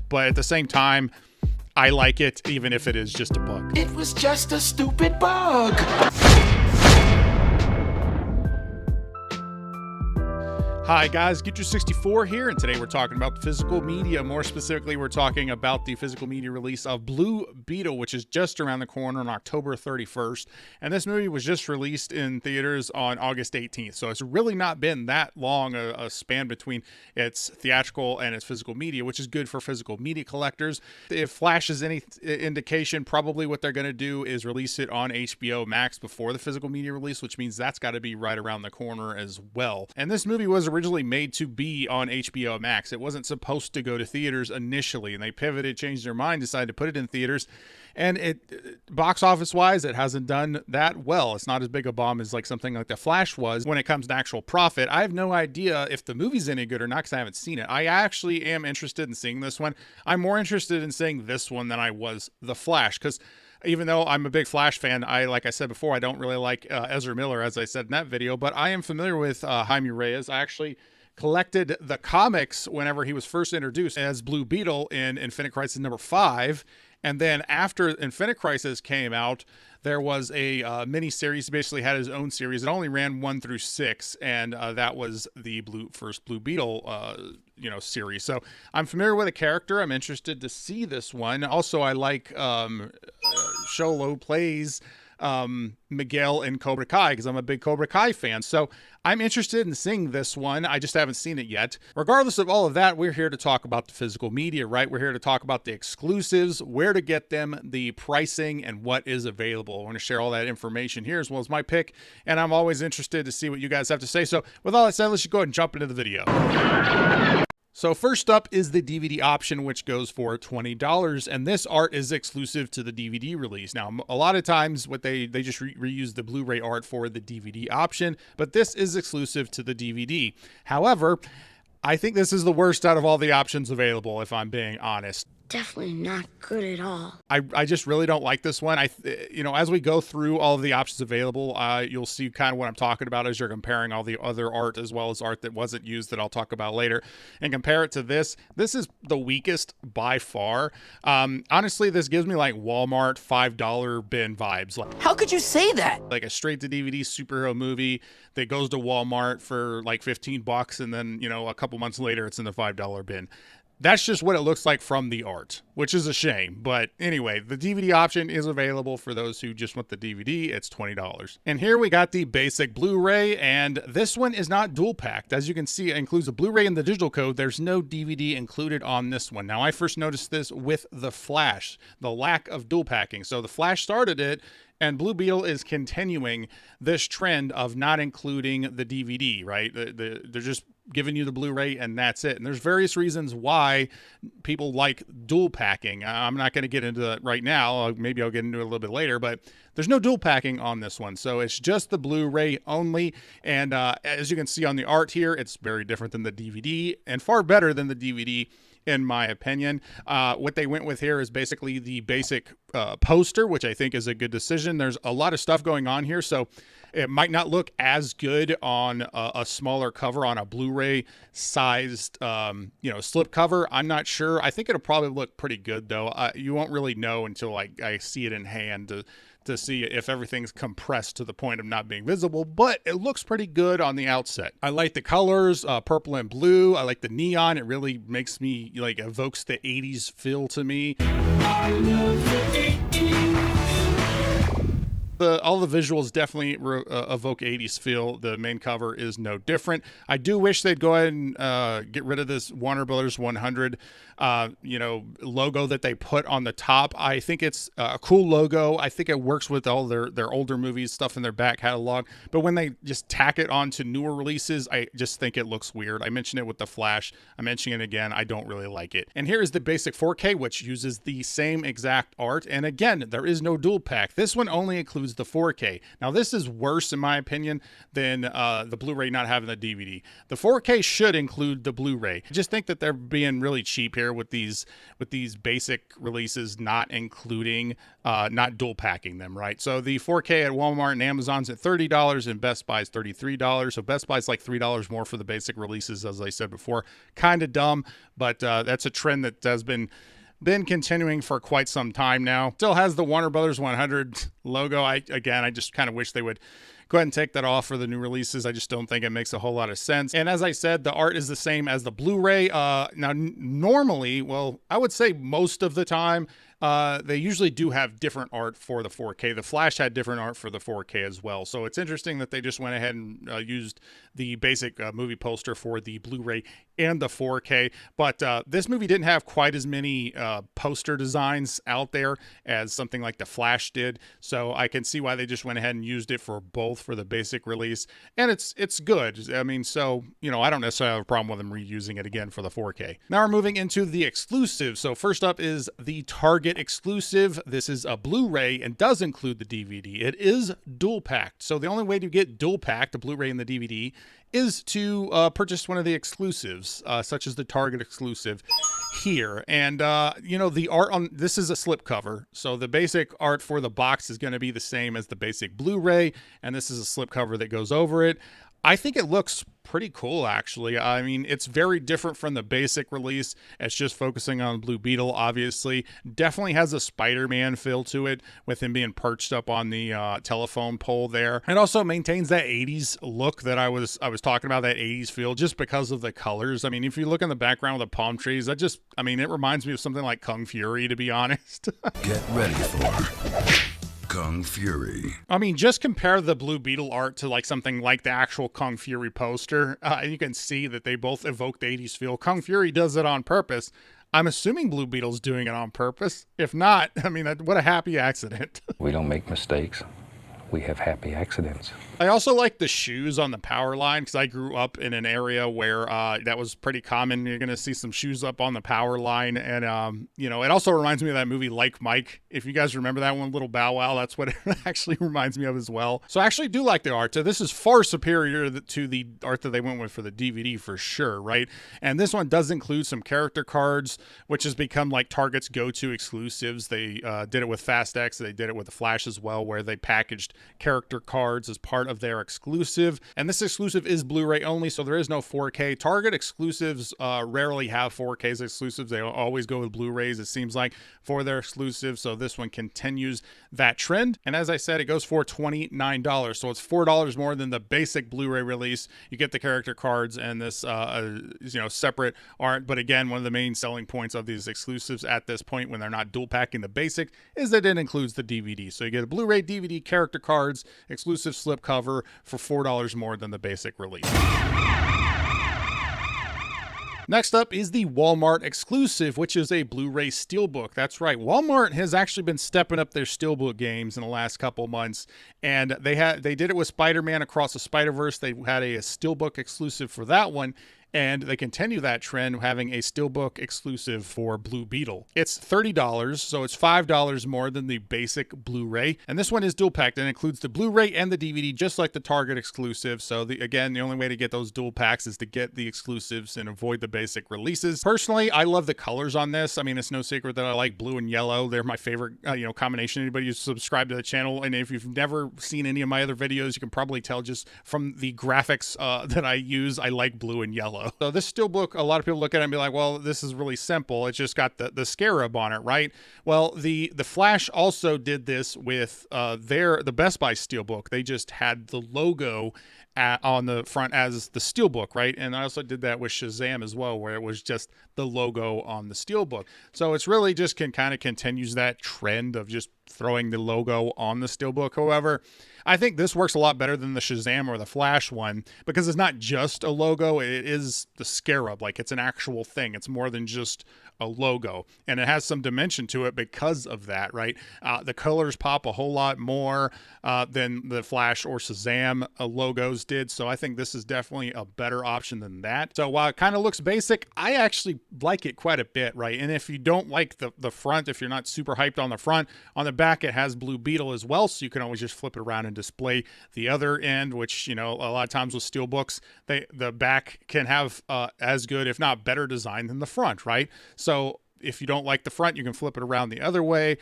but at the same time, I like it, even if it is just a bug. It was just a stupid bug. Hi guys, Get64 here, and today we're talking about physical media. More specifically, we're talking about the physical media release of Blue Beetle, which is just around the corner on October 31st. And this movie was just released in theaters on August 18th. So it's really not been that long a span between its theatrical and its physical media, which is good for physical media collectors. If Flash is any indication, probably what they're going to do is release it on HBO Max before the physical media release, which means that's got to be right around the corner as well. And this movie was originally made to be on HBO Max. It wasn't supposed to go to theaters initially, and they pivoted, changed their mind, decided to put it in theaters. And it, box office wise, it hasn't done that well. It's not as big a bomb as like something like The Flash was when it comes to actual profit. I have no idea if the movie's any good or not because I haven't seen it. I actually am interested in seeing this one. I'm more interested in seeing this one than I was The Flash, because even though I'm a big Flash fan, like I said before, I don't really like Ezra Miller, as I said in that video, but I am familiar with Jaime Reyes. I actually collected the comics whenever he was first introduced as Blue Beetle in Infinite Crisis number 5. And then after Infinite Crisis came out, there was a mini-series. He basically had his own series. It only ran 1 through 6, and that was the first Blue Beetle series. So I'm familiar with the character. I'm interested to see this one. Also, I like Sholo plays Miguel in Cobra Kai because I'm a big Cobra Kai fan. So I'm interested in seeing this one. I just haven't seen it yet. Regardless of all of that, we're here to talk about the physical media, right? We're here to talk about the exclusives, where to get them, the pricing, and what is available. I want to share all that information here as well as my pick, and I'm always interested to see what you guys have to say. So with all that said, let's just go ahead and jump into the video. So first up is the DVD option, which goes for $20, and this art is exclusive to the DVD release. Now, a lot of times what they just reuse the Blu-ray art for the DVD option, but this is exclusive to the DVD. However, I think this is the worst out of all the options available, if I'm being honest. Definitely not good at all. I just really don't like this one. As we go through all of the options available, you'll see kind of what I'm talking about as you're comparing all the other art as well as art that wasn't used that I'll talk about later, and compare it to this. This is the weakest by far. Honestly, this gives me like Walmart $5 bin vibes. How could you say that? Like a straight to DVD superhero movie that goes to Walmart for like 15 bucks, and then, a couple months later it's in the $5 bin. That's just what it looks like from the art, which is a shame. But anyway, the DVD option is available for those who just want the DVD. It's $20. And here we got the basic Blu-ray, and this one is not dual packed. As you can see, it includes a Blu-ray and the digital code. There's no DVD included on this one. Now, I first noticed this with The Flash, the lack of dual packing. So The Flash started it, and Blue Beetle is continuing this trend of not including the DVD, right? They're just giving you the Blu-ray and that's it. And there's various reasons why people like dual packing. I'm not going to get into that right now. Maybe I'll get into it a little bit later, but there's no dual packing on this one. So it's just the Blu-ray only. And as you can see on the art here, it's very different than the DVD and far better than the DVD, in my opinion. What they went with here is basically the basic poster, which I think is a good decision. There's a lot of stuff going on here, so it might not look as good on a smaller cover, on a Blu-ray sized, slip cover. I'm not sure. I think it'll probably look pretty good though. You won't really know until I see it in hand to see if everything's compressed to the point of not being visible, but it looks pretty good on the outset. I like the colors, purple and blue. I like the neon. It really makes me, evokes the 80s feel to me. I love the 80s. All the visuals definitely evoke 80s feel. The main cover is no different. I do wish they'd go ahead and get rid of this Warner Brothers 100 logo that they put on the top. I think it's a cool logo. I think it works with all their older movies, stuff in their back catalog. But when they just tack it onto newer releases, I just think it looks weird. I mentioned it with The Flash. I'm mentioning it again. I don't really like it. And here is the basic 4K, which uses the same exact art. And again, there is no dual pack. This one only includes includes the 4K. Now, this is worse, in my opinion, than the Blu-ray not having the DVD. The 4K should include the Blu-ray. I just think that they're being really cheap here with these basic releases, not including, not dual packing them, right? So the 4K at Walmart and Amazon's at $30, and Best Buy's $33. So Best Buy's like $3 more for the basic releases, as I said before. Kind of dumb, but that's a trend that has been continuing for quite some time now. Still has the Warner Brothers 100 logo. I just kind of wish they would go ahead and take that off for the new releases. I just don't think it makes a whole lot of sense. And as I said, the art is the same as the Blu-ray. Now, normally, well, I would say most of the time, they usually do have different art for the 4K. The Flash had different art for the 4K as well. So it's interesting that they just went ahead and used the basic movie poster for the Blu-ray and the 4K. But this movie didn't have quite as many poster designs out there as something like the Flash did. So I can see why they just went ahead and used it for both for the basic release. And it's good. I mean, so, I don't necessarily have a problem with them reusing it again for the 4K. Now we're moving into the exclusive. So first up is the Target exclusive. This is a Blu-ray and does include the DVD. It is dual packed. So the only way to get dual packed, the Blu-ray and the DVD, is to purchase one of the exclusives, such as the Target exclusive here. And, the art on this is a slipcover. So the basic art for the box is going to be the same as the basic Blu-ray. And this is a slipcover that goes over it. I think it looks pretty cool, actually. I mean, it's very different from the basic release. It's just focusing on Blue Beetle, obviously. Definitely has a Spider-Man feel to it, with him being perched up on the telephone pole there. It also maintains that 80s look that I was talking about, that 80s feel, just because of the colors. I mean, if you look in the background with the palm trees, it reminds me of something like Kung Fury, to be honest. Get ready for Kung Fury. I mean, just compare the Blue Beetle art to like something like the actual Kung Fury poster. You can see that they both evoke the 80s feel. Kung Fury does it on purpose. I'm assuming Blue Beetle's doing it on purpose. If not, I mean, what a happy accident. We don't make mistakes. We have happy accidents. I also like the shoes on the power line, because I grew up in an area where that was pretty common. You're going to see some shoes up on the power line. And, it also reminds me of that movie Like Mike. If you guys remember that one, Little Bow Wow, that's what it actually reminds me of as well. So I actually do like the art. So this is far superior to the art that they went with for the DVD for sure, right? And this one does include some character cards, which has become like Target's go-to exclusives. They did it with Fast X. They did it with the Flash as well, where they packaged character cards as part of their exclusive. And this exclusive is Blu-ray only, so there is no 4K. Target exclusives rarely have 4K's exclusives. They always go with Blu-rays, it seems like, for their exclusives. So this one continues that trend. And as I said, it goes for $29. So it's $4 more than the basic Blu-ray release. You get the character cards and this separate art. But again, one of the main selling points of these exclusives at this point, when they're not dual packing the basic, is that it includes the DVD. So you get a Blu-ray, DVD, character cards, exclusive slipcover for $4 more than the basic release. Next up is the Walmart exclusive, which is a Blu-ray Steelbook. That's right. Walmart has actually been stepping up their Steelbook games in the last couple months, and they did it with Spider-Man Across the Spider-Verse. They had a Steelbook exclusive for that one. And they continue that trend, having a Steelbook exclusive for Blue Beetle. It's $30, so it's $5 more than the basic Blu-ray. And this one is dual packed and includes the Blu-ray and the DVD, just like the Target exclusive. So again, the only way to get those dual packs is to get the exclusives and avoid the basic releases. Personally, I love the colors on this. I mean, it's no secret that I like blue and yellow. They're my favorite, combination. Anybody who's subscribed to the channel, and if you've never seen any of my other videos, you can probably tell just from the graphics that I use, I like blue and yellow. So this Steelbook, a lot of people look at it and be like, well, this is really simple. It's just got the scarab on it, right? Well, the Flash also did this with the Best Buy Steelbook. They just had the logo on the front as the Steelbook, right? And I also did that with Shazam as well, where it was just the logo on the Steelbook. So it's really just kind of continues that trend of just throwing the logo on the Steelbook. However, I think this works a lot better than the Shazam or the Flash one, because it's not just a logo, it is the scarab. Like, it's an actual thing. It's more than just a logo, and it has some dimension to it because of that, right? The colors pop a whole lot more than the Flash or Shazam logos did, so I think this is definitely a better option than that. So while it kind of looks basic, I actually like it quite a bit, right? And if you don't like the front, if you're not super hyped on the front, on the the back, it has Blue Beetle as well, so you can always just flip it around and display the other end, which, you know, a lot of times with Steelbooks, the back can have as good, if not better design than the front, right? So if you don't like the front, you can flip it around the other way.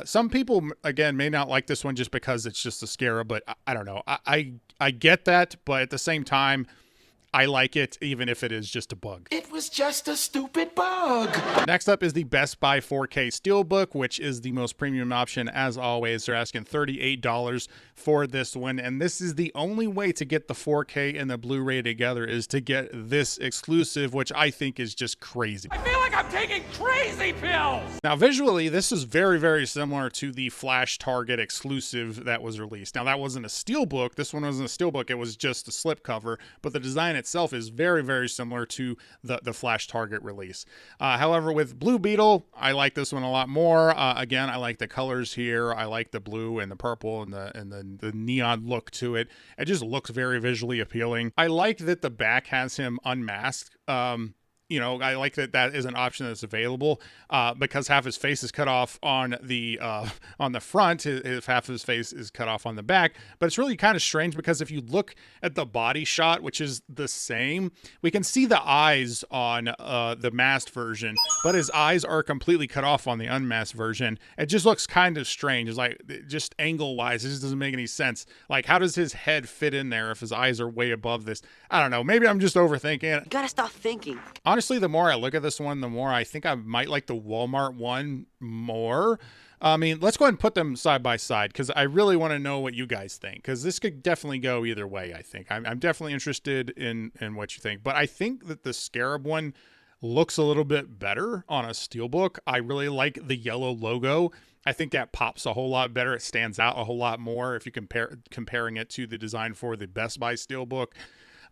Some people, again, may not like this one just because it's just a Scarab, but I don't know. I get that, but at the same time, I like it, even if it is just a bug. It was just a stupid bug. Next up is the Best Buy 4K Steelbook, which is the most premium option. As always, they're asking $38 for this one, and this is the only way to get the 4K and the Blu-ray together is to get this exclusive, which I think is just crazy. I feel like I'm taking crazy pills! Now, visually, this is very, very similar to the Flash Target exclusive that was released. Now, that wasn't a Steelbook. This one wasn't a Steelbook. It was just a slipcover, but the design itself is very, very similar to the Flash Target release. However, with Blue Beetle, I like this one a lot more. Again, I like the colors here. I like the blue and the purple and the neon look to it. It just looks very visually appealing. I like that the back has him unmasked. You know, I like that that is an option that's available because half his face is cut off on the front, if half of his face is cut off on the back. But it's really kind of strange because if you look at the body shot, which is the same, we can see the eyes on the masked version, but his eyes are completely cut off on the unmasked version. It just looks kind of strange. It's like, just angle-wise, it just doesn't make any sense. Like, how does his head fit in there if his eyes are way above this? I don't know. Maybe I'm just overthinking it. You gotta stop thinking. Honestly, the more I look at this one, the more I think I might like the Walmart one more. I mean, let's go ahead and put them side by side because I really want to know what you guys think, because this could definitely go either way, I think. I'm definitely interested in what you think, but I think that the Scarab one looks a little bit better on a Steelbook. I really like the yellow logo. I think that pops a whole lot better. It stands out a whole lot more if you comparing it to the design for the Best Buy Steelbook.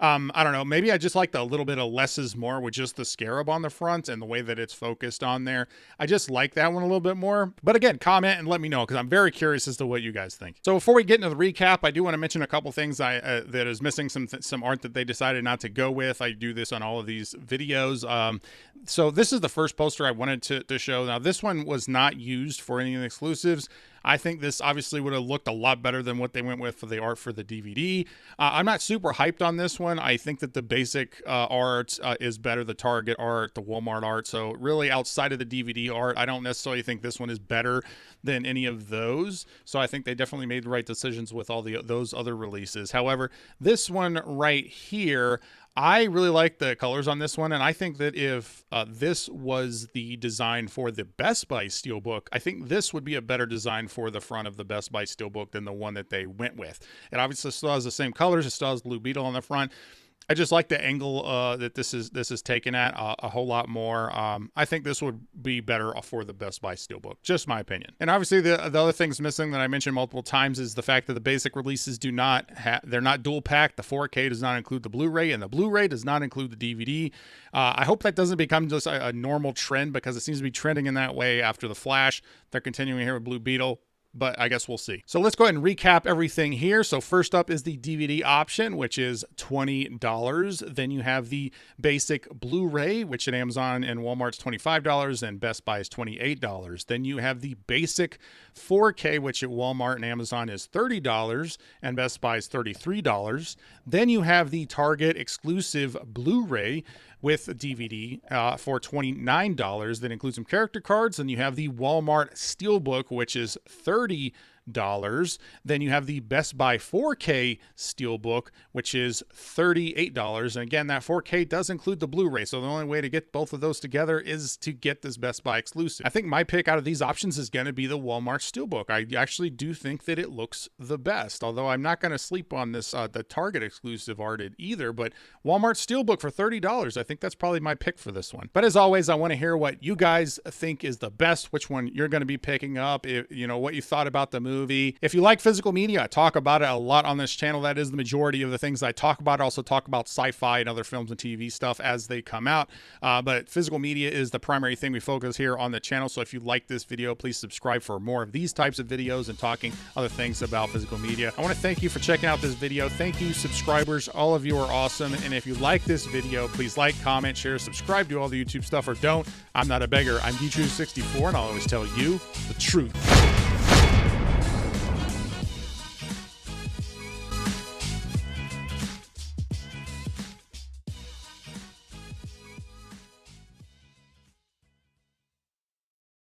I don't know. Maybe I just like a little bit of less is more with just the Scarab on the front and the way that it's focused on there. I just like that one a little bit more. But again, comment and let me know because I'm very curious as to what you guys think. So before we get into the recap, I do want to mention a couple things that is missing some art that they decided not to go with. I do this on all of these videos. So this is the first poster I wanted to show. Now, this one was not used for any of the exclusives. I think this obviously would have looked a lot better than what they went with for the art for the DVD. I'm not super hyped on this one. I think that the basic art is better, the Target art, the Walmart art. So really outside of the DVD art, I don't necessarily think this one is better than any of those. So I think they definitely made the right decisions with all those other releases. However, this one right here, I really like the colors on this one, and I think that if this was the design for the Best Buy Steelbook, I think this would be a better design for the front of the Best Buy Steelbook than the one that they went with. It obviously still has the same colors. It still has Blue Beetle on the front. I just like the angle that this is taken at a whole lot more. I think this would be better for the Best Buy Steelbook, just my opinion. And obviously the other things missing that I mentioned multiple times is the fact that the basic releases they're not dual packed. The 4K does not include the Blu-ray, and the Blu-ray does not include the DVD. I hope that doesn't become just a normal trend because it seems to be trending in that way after the Flash. They're continuing here with Blue Beetle, but I guess we'll see. So let's go ahead and recap everything here. So first up is the DVD option, which is $20. Then you have the basic Blu-ray, which at Amazon and Walmart's $25 and Best Buy is $28. Then you have the basic 4K, which at Walmart and Amazon is $30 and Best Buy is $33. Then you have the Target exclusive Blu-ray with DVD for $29. That includes some character cards. Then you have the Walmart Steelbook, which is $30. Then you have the Best Buy 4K Steelbook, which is $38. And again, that 4K does include the Blu-ray. So the only way to get both of those together is to get this Best Buy exclusive. I think my pick out of these options is going to be the Walmart Steelbook. I actually do think that it looks the best, although I'm not going to sleep on this, the Target exclusive art either, but Walmart Steelbook for $30. I think that's probably my pick for this one. But as always, I want to hear what you guys think is the best, which one you're going to be picking up, what you thought about the movie. If you like physical media, I talk about it a lot on this channel. That is the majority of the things I talk about. I also talk about sci-fi and other films and TV stuff as they come out. But physical media is the primary thing we focus here on the channel. So if you like this video, please subscribe for more of these types of videos and talking other things about physical media. I want to thank you for checking out this video. Thank you, subscribers. All of you are awesome. And if you like this video, please like, comment, share, subscribe, do all the YouTube stuff, or don't. I'm not a beggar. I'm Beetle 64, and I'll always tell you the truth.